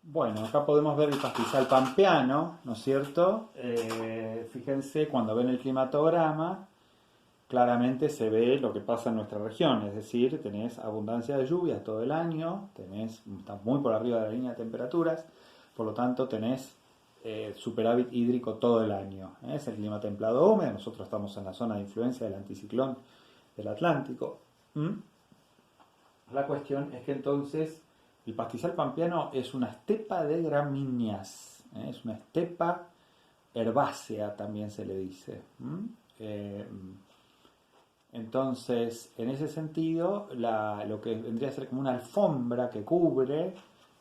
Bueno, acá podemos ver el pastizal pampeano, ¿no es cierto? Fíjense, cuando ven el climatograma, claramente se ve lo que pasa en nuestra región, es decir, tenés abundancia de lluvias todo el año, estás muy por arriba de la línea de temperaturas, por lo tanto tenés superávit hídrico todo el año. Es el clima templado húmedo, nosotros estamos en la zona de influencia del anticiclón del Atlántico. ¿Mm? La cuestión es que entonces el pastizal pampeano es una estepa de gramíneas, es una estepa herbácea también se le dice. Eh, entonces, en ese sentido, lo que vendría a ser como una alfombra que cubre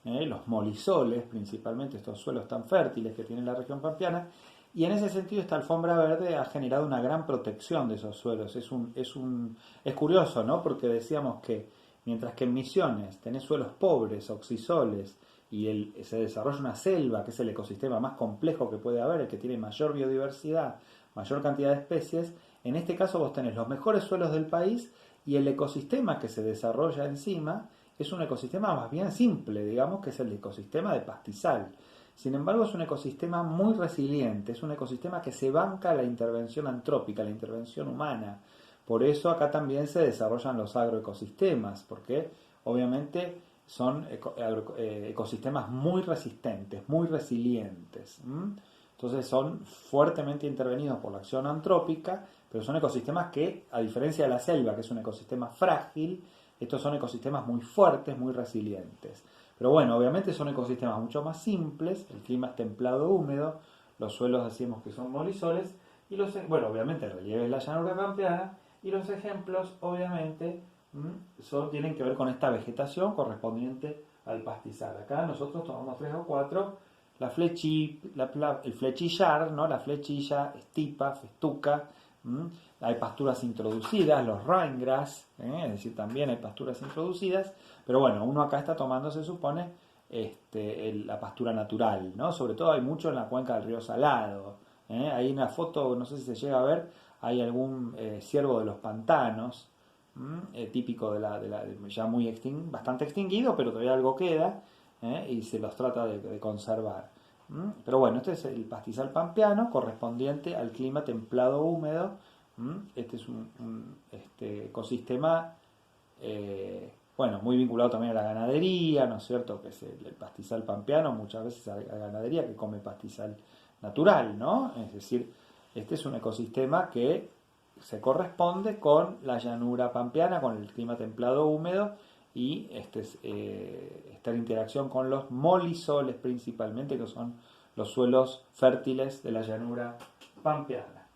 los molisoles, principalmente estos suelos tan fértiles que tiene la región pampeana, y en ese sentido esta alfombra verde ha generado una gran protección de esos suelos. Es curioso, ¿no? Porque decíamos que mientras que en Misiones tenés suelos pobres, oxisoles, y se desarrolla una selva, que es el ecosistema más complejo que puede haber, el que tiene mayor biodiversidad, mayor cantidad de especies, en este caso vos tenés los mejores suelos del país y el ecosistema que se desarrolla encima es un ecosistema más bien simple, digamos, que es el ecosistema de pastizal. Sin embargo, es un ecosistema muy resiliente, es un ecosistema que se banca la intervención antrópica, la intervención humana. Por eso acá también se desarrollan los agroecosistemas, porque obviamente son ecosistemas muy resistentes, muy resilientes. Entonces son fuertemente intervenidos por la acción antrópica, pero son ecosistemas que, a diferencia de la selva, que es un ecosistema frágil, estos son ecosistemas muy fuertes, muy resilientes. Pero bueno, obviamente son ecosistemas mucho más simples, el clima es templado húmedo, los suelos decimos que son molisoles, y bueno, obviamente el relieve es la llanura pampeana, y los ejemplos, obviamente, tienen que ver con esta vegetación correspondiente al pastizal. Acá nosotros tomamos 3 o 4, el flechillar, ¿no? La flechilla, estipa, festuca, hay pasturas introducidas, los rhinegrass, es decir, también hay pasturas introducidas, pero bueno, uno acá está tomando, se supone, la pastura natural, ¿no? Sobre todo hay mucho en la cuenca del río Salado. Ahí en la foto, no sé si se llega a ver, hay algún ciervo de los pantanos, típico ya muy bastante extinguido, pero todavía algo queda, y se los trata de conservar. Pero bueno, este es el pastizal pampeano correspondiente al clima templado húmedo. Este es un ecosistema, bueno, muy vinculado también a la ganadería, ¿no es cierto? Que es el pastizal pampeano, muchas veces hay ganadería que come pastizal natural, ¿no? Es decir, este es un ecosistema que se corresponde con la llanura pampeana, con el clima templado húmedo, y está en interacción con los molisoles principalmente, que son los suelos fértiles de la llanura pampeana.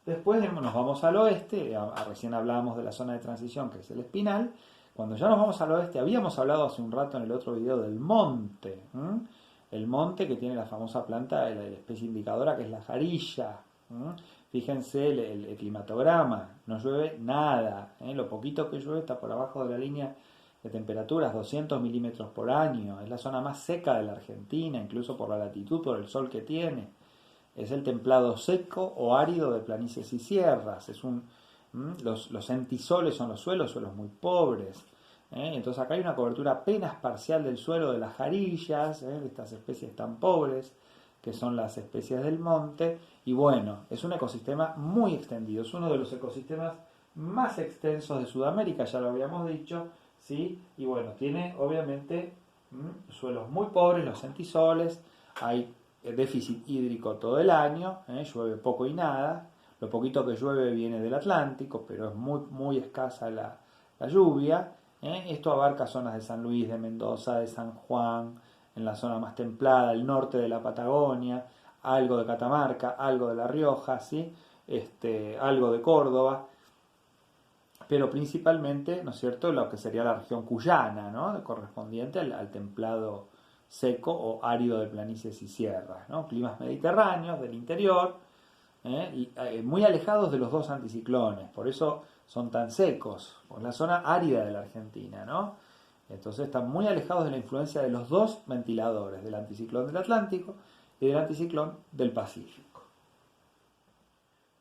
Después nos vamos al oeste, recién hablábamos de la zona de transición que es el Espinal. Cuando ya nos vamos al oeste, habíamos hablado hace un rato en el otro video del monte, el monte que tiene la famosa planta de la especie indicadora que es la jarilla. Fíjense el climatograma, no llueve nada, lo poquito que llueve está por abajo de la línea de temperaturas, 200 milímetros por año, es la zona más seca de la Argentina, incluso por la latitud, por el sol que tiene. Es el templado seco o árido de planicies y sierras. Los entisoles son los suelos muy pobres. Entonces acá hay una cobertura apenas parcial del suelo de las jarillas, de estas especies tan pobres, que son las especies del monte. Y bueno, es un ecosistema muy extendido. Es uno de los ecosistemas más extensos de Sudamérica, ya lo habíamos dicho. ¿Sí? Y bueno, tiene obviamente suelos muy pobres, los entisoles. Hay déficit hídrico todo el año, llueve poco y nada, lo poquito que llueve viene del Atlántico, pero es muy escasa la lluvia. Esto abarca zonas de San Luis, de Mendoza, de San Juan, en la zona más templada, el norte de la Patagonia, algo de Catamarca, algo de La Rioja, ¿sí? Algo de Córdoba, pero principalmente, ¿no es cierto?, lo que sería la región cuyana, ¿no?, correspondiente al templado seco o árido de planicies y sierras, ¿no? Climas mediterráneos del interior, muy alejados de los dos anticiclones, por eso son tan secos, por la zona árida de la Argentina, ¿no? Entonces están muy alejados de la influencia de los dos ventiladores, del anticiclón del Atlántico y del anticiclón del Pacífico.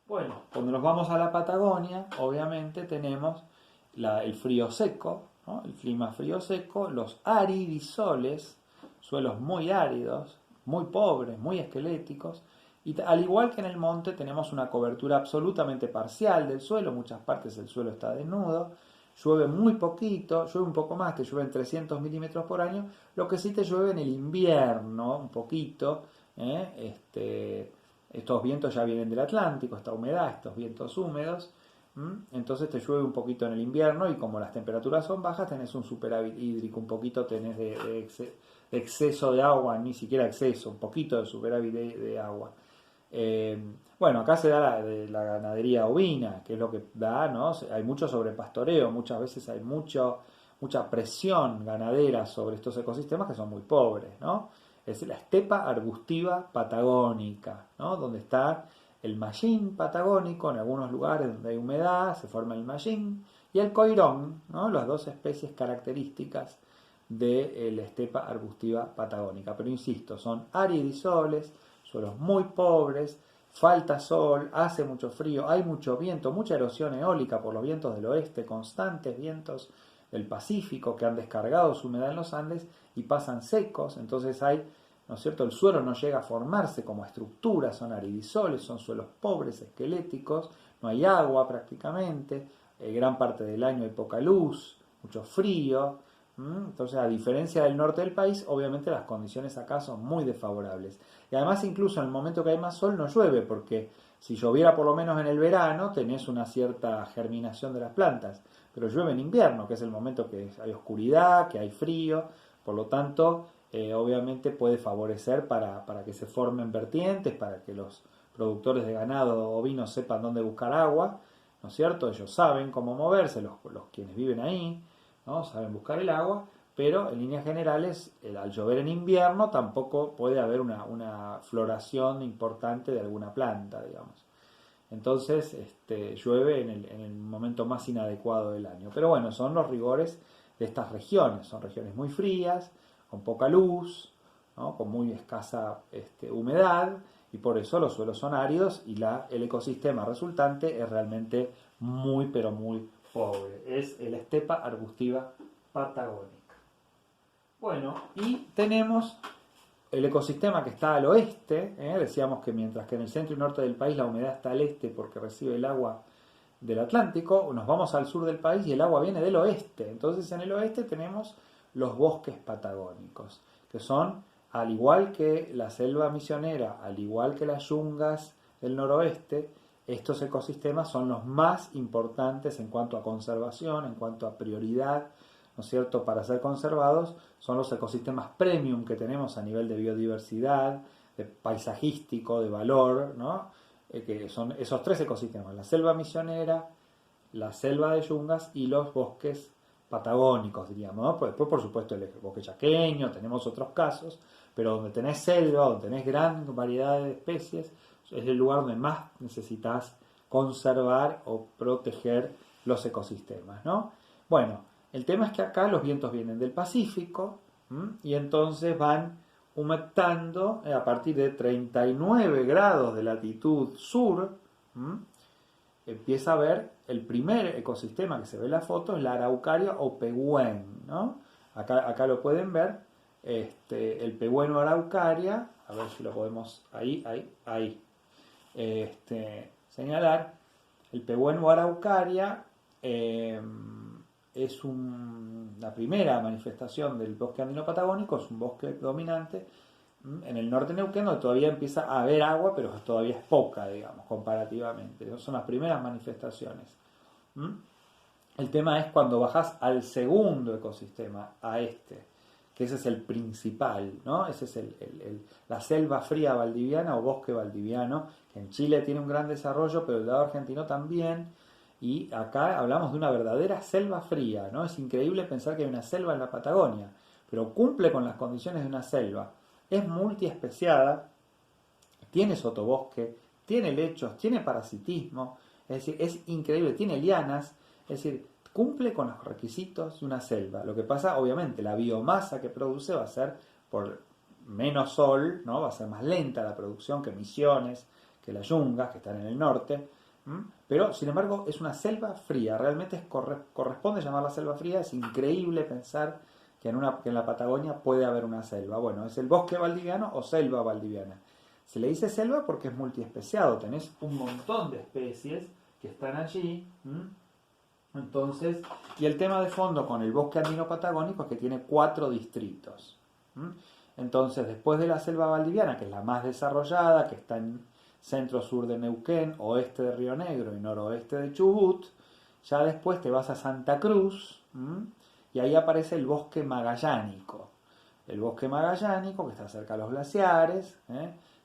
Bueno, cuando nos vamos a la Patagonia, obviamente tenemos el frío seco, ¿no? El clima frío seco, los aridisoles suelos muy áridos, muy pobres, muy esqueléticos, y al igual que en el monte tenemos una cobertura absolutamente parcial del suelo, muchas partes el suelo está desnudo, llueve muy poquito, llueve un poco más, te llueven 300 milímetros por año, lo que sí te llueve en el invierno, un poquito, estos vientos ya vienen del Atlántico, esta humedad, estos vientos húmedos, entonces te llueve un poquito en el invierno y como las temperaturas son bajas tenés un superávit hídrico, un poquito tenés de exceso de agua, ni siquiera exceso, un poquito de superávit de agua. Bueno, acá se da la ganadería ovina, que es lo que da, ¿no? Hay mucho sobrepastoreo, muchas veces hay mucha presión ganadera sobre estos ecosistemas que son muy pobres, ¿no? Es la estepa arbustiva patagónica, ¿no? Donde está el mallín patagónico, en algunos lugares donde hay humedad se forma el mallín, y el coirón, ¿no? Las dos especies características de la estepa arbustiva patagónica. Pero insisto, son aridisoles, suelos muy pobres, falta sol, hace mucho frío, hay mucho viento, mucha erosión eólica por los vientos del oeste, constantes vientos del Pacífico que han descargado su humedad en los Andes y pasan secos, entonces hay, ¿no es cierto? El suelo no llega a formarse como estructura, son aridisoles, son suelos pobres, esqueléticos, no hay agua prácticamente, gran parte del año hay poca luz, mucho frío. Entonces, a diferencia del norte del país, obviamente las condiciones acá son muy desfavorables. Y además, incluso en el momento que hay más sol, no llueve, porque si lloviera por lo menos en el verano, tenés una cierta germinación de las plantas. Pero llueve en invierno, que es el momento que hay oscuridad, que hay frío, por lo tanto, obviamente puede favorecer para que se formen vertientes, para que los productores de ganado ovino sepan dónde buscar agua, ¿no es cierto? Ellos saben cómo moverse, los quienes viven ahí, ¿no? Saben buscar el agua, pero en líneas generales, al llover en invierno tampoco puede haber una floración importante de alguna planta, digamos. Entonces, llueve en el momento más inadecuado del año. Pero bueno, son los rigores de estas regiones. Son regiones muy frías, con poca luz, ¿no? Con muy escasa humedad, y por eso los suelos son áridos y el ecosistema resultante es realmente muy, pero muy pobre. Es la estepa arbustiva patagónica. Bueno, y tenemos el ecosistema que está al oeste, decíamos que mientras que en el centro y norte del país la humedad está al este porque recibe el agua del Atlántico, nos vamos al sur del país y el agua viene del oeste. Entonces en el oeste tenemos los bosques patagónicos, que son, al igual que la selva misionera, al igual que las yungas del noroeste, estos ecosistemas son los más importantes en cuanto a conservación, en cuanto a prioridad, ¿no es cierto?, para ser conservados. Son los ecosistemas premium que tenemos a nivel de biodiversidad, de paisajístico, de valor, ¿no? Que son esos tres ecosistemas: la selva misionera, la selva de yungas y los bosques patagónicos, diríamos, ¿no? Después, por supuesto, el bosque chaqueño, tenemos otros casos, pero donde tenés selva, donde tenés gran variedad de especies, es el lugar donde más necesitas conservar o proteger los ecosistemas, ¿no? Bueno, el tema es que acá los vientos vienen del Pacífico, y entonces van humectando a partir de 39 grados de latitud sur. Empieza a ver el primer ecosistema que se ve en la foto, es la araucaria o pehuen, ¿no? Acá lo pueden ver, el pehuen o araucaria, a ver si lo podemos, ahí, señalar. El pehuen o araucaria es la primera manifestación del bosque andino patagónico, es un bosque dominante en el norte neuquén, donde todavía empieza a haber agua, pero todavía es poca, digamos, comparativamente. Esas son las primeras manifestaciones. El tema es cuando bajás al segundo ecosistema, que ese es el principal, ¿no? Ese es la selva fría valdiviana o bosque valdiviano, que en Chile tiene un gran desarrollo, pero el lado argentino también. Y acá hablamos de una verdadera selva fría, ¿no? Es increíble pensar que hay una selva en la Patagonia, pero cumple con las condiciones de una selva. Es multiespeciada, tiene sotobosque, tiene lechos, tiene parasitismo, es decir, es increíble, tiene lianas, es decir, cumple con los requisitos de una selva. Lo que pasa, obviamente, la biomasa que produce va a ser por menos sol, ¿no? Va a ser más lenta la producción que Misiones, que las yungas, que están en el norte. Pero, sin embargo, es una selva fría. Realmente corresponde llamarla selva fría. Es increíble pensar que en la Patagonia puede haber una selva. Bueno, es el bosque valdiviano o selva valdiviana. Se le dice selva porque es multiespeciado, tenés un montón de especies que están allí. Entonces, y el tema de fondo con el bosque andino patagónico es que tiene 4 distritos. Entonces, después de la selva valdiviana, que es la más desarrollada, que está en centro-sur de Neuquén, oeste de Río Negro y noroeste de Chubut, ya después te vas a Santa Cruz, y ahí aparece el bosque magallánico. El bosque magallánico, que está cerca de los glaciares,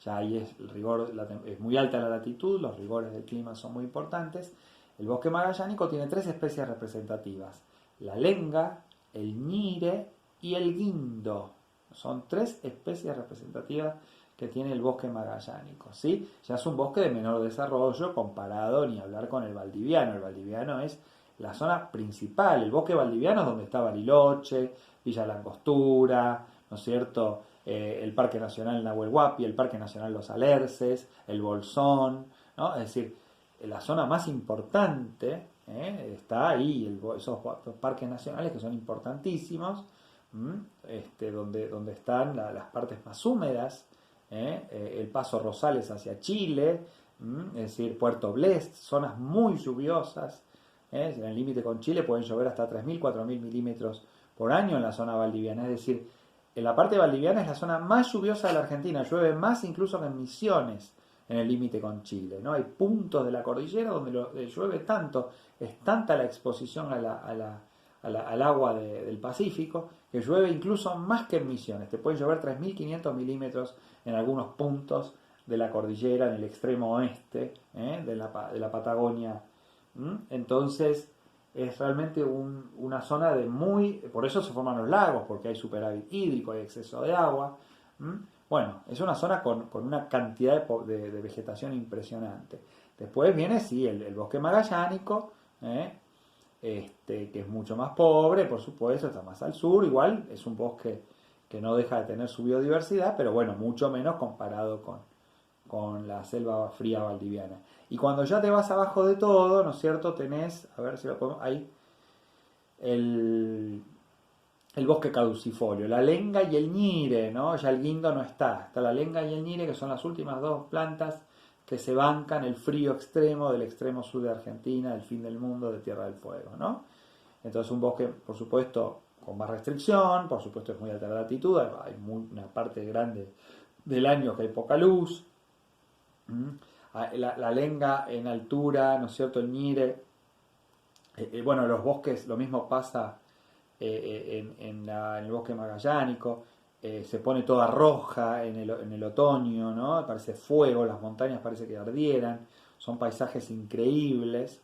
ya ahí es el rigor, es muy alta la latitud, los rigores del clima son muy importantes. El bosque magallánico tiene 3 especies representativas: la lenga, el ñire y el guindo. Son 3 especies representativas que tiene el bosque magallánico, ¿sí? Ya es un bosque de menor desarrollo comparado ni hablar con el valdiviano. El valdiviano es la zona principal. El bosque valdiviano es donde está Bariloche, Villa Langostura, ¿no es cierto? El Parque Nacional Nahuel Huapi, el Parque Nacional Los Alerces, el Bolsón, ¿no? Es decir, la zona más importante está ahí, esos parques nacionales que son importantísimos, donde están las partes más húmedas, el Paso Rosales hacia Chile, es decir, Puerto Blest, zonas muy lluviosas. En el límite con Chile pueden llover hasta 3.000, 4.000 milímetros por año en la zona valdiviana. Es decir, en la parte valdiviana es la zona más lluviosa de la Argentina, llueve más incluso que en Misiones, en el límite con Chile, ¿no? Hay puntos de la cordillera donde llueve tanto, es tanta la exposición al agua del Pacífico, que llueve incluso más que en Misiones. Te pueden llover 3.500 milímetros en algunos puntos de la cordillera, en el extremo oeste de la Patagonia. Entonces es realmente una zona de muy... Por eso se forman los lagos, porque hay superávit hídrico, hay exceso de agua. Bueno, es una zona con una cantidad de vegetación impresionante. Después viene, sí, el bosque magallánico, que es mucho más pobre, por supuesto, está más al sur. Igual es un bosque que no deja de tener su biodiversidad, pero bueno, mucho menos comparado con la selva fría valdiviana. Y cuando ya te vas abajo de todo, ¿no es cierto? Tenés, a ver si lo podemos, ahí, el bosque caducifolio, la lenga y el ñire, ¿no? Ya el guindo no está. Está la lenga y el ñire, que son las últimas 2 plantas que se bancan el frío extremo del extremo sur de Argentina, del fin del mundo, de Tierra del Fuego, ¿no? Entonces un bosque, por supuesto, con más restricción, por supuesto es muy alta la latitud, hay una parte grande del año que hay poca luz. La lenga en altura, ¿no es cierto? El ñire. Bueno, los bosques, lo mismo pasa en el bosque magallánico. Se pone toda roja en el otoño, ¿no? Parece fuego, las montañas parece que ardieran. Son paisajes increíbles.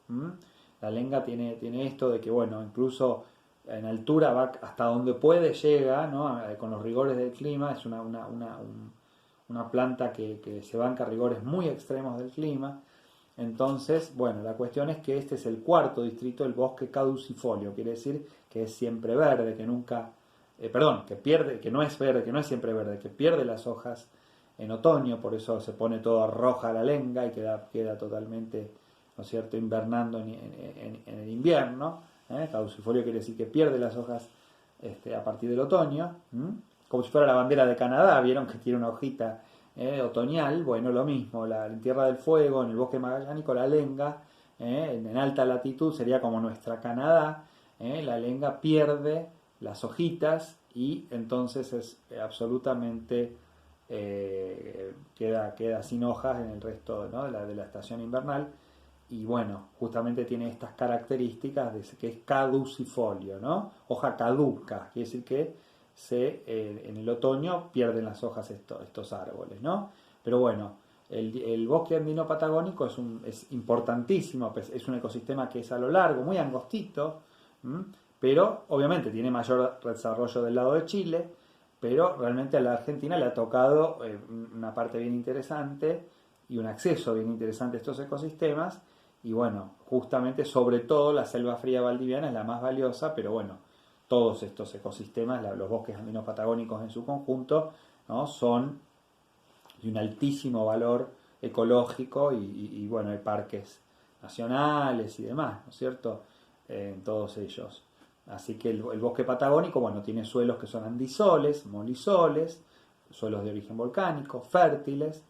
La lenga tiene esto de que, bueno, incluso en altura va hasta donde puede, llega, ¿no? Con los rigores del clima. Es una planta que se banca rigores muy extremos del clima. Entonces, bueno, la cuestión es que este es el 4.º distrito del bosque caducifolio, quiere decir que es siempre verde, que nunca, que pierde, que no es verde, que no es siempre verde, que pierde las hojas en otoño, por eso se pone toda roja la lenga y queda totalmente, ¿no es cierto?, invernando en el invierno. Caducifolio quiere decir que pierde las hojas a partir del otoño, como si fuera la bandera de Canadá, vieron que tiene una hojita otoñal. Bueno, lo mismo, en Tierra del Fuego, en el bosque magallánico, la lenga, en alta latitud sería como nuestra Canadá, la lenga pierde las hojitas y entonces es absolutamente queda sin hojas en el resto, ¿no?, de la estación invernal. Y bueno, justamente tiene estas características de que es caducifolio, ¿no? Hoja caduca, quiere decir que en el otoño pierden las hojas estos árboles, ¿no? Pero bueno, el bosque andino patagónico es importantísimo, pues es un ecosistema que es a lo largo, muy angostito, pero obviamente tiene mayor desarrollo del lado de Chile, pero realmente a la Argentina le ha tocado una parte bien interesante y un acceso bien interesante a estos ecosistemas. Y bueno, justamente, sobre todo, la selva fría valdiviana es la más valiosa, pero bueno, todos estos ecosistemas, los bosques andinos patagónicos en su conjunto, ¿no?, son de un altísimo valor ecológico y bueno, hay parques nacionales y demás, ¿no es cierto?, en todos ellos. Así que el bosque patagónico, bueno, tiene suelos que son andisoles, molisoles, suelos de origen volcánico, fértiles,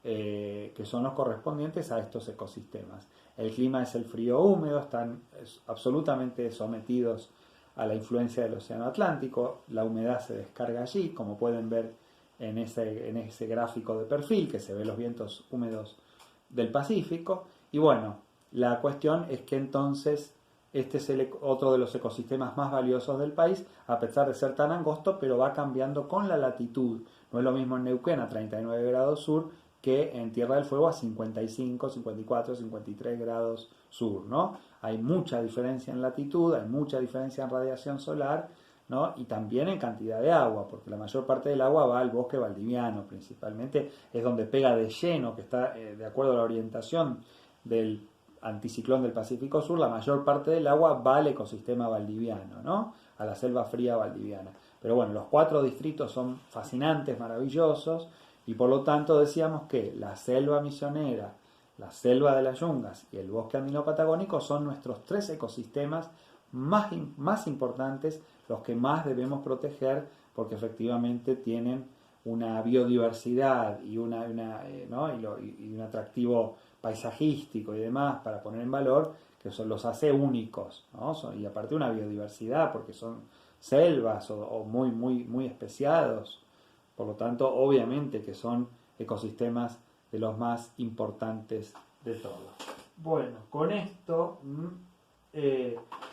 que son los correspondientes a estos ecosistemas. El clima es el frío húmedo, están absolutamente sometidos a la influencia del océano Atlántico, la humedad se descarga allí, como pueden ver en ese gráfico de perfil, que se ve los vientos húmedos del Pacífico. Y bueno, la cuestión es que entonces este es otro de los ecosistemas más valiosos del país, a pesar de ser tan angosto, pero va cambiando con la latitud. No es lo mismo en Neuquén a 39 grados sur que en Tierra del Fuego a 55, 54, 53 grados sur, ¿no? Hay mucha diferencia en latitud, hay mucha diferencia en radiación solar, ¿no? Y también en cantidad de agua, porque la mayor parte del agua va al bosque valdiviano, principalmente es donde pega de lleno, que está de acuerdo a la orientación del anticiclón del Pacífico Sur, la mayor parte del agua va al ecosistema valdiviano, ¿no? A la selva fría valdiviana. Pero bueno, los 4 distritos son fascinantes, maravillosos, y por lo tanto decíamos que la selva misionera, la selva de las yungas y el bosque andino patagónico son nuestros 3 ecosistemas más importantes, los que más debemos proteger, porque efectivamente tienen una biodiversidad y, ¿no? y un atractivo paisajístico y demás para poner en valor, que los hace únicos, ¿no? Y aparte una biodiversidad, porque son selvas o muy, muy, muy especiados. Por lo tanto, obviamente que son ecosistemas de los más importantes de todos. Bueno, con esto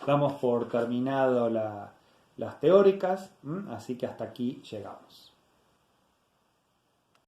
damos por terminado las teóricas, así que hasta aquí llegamos.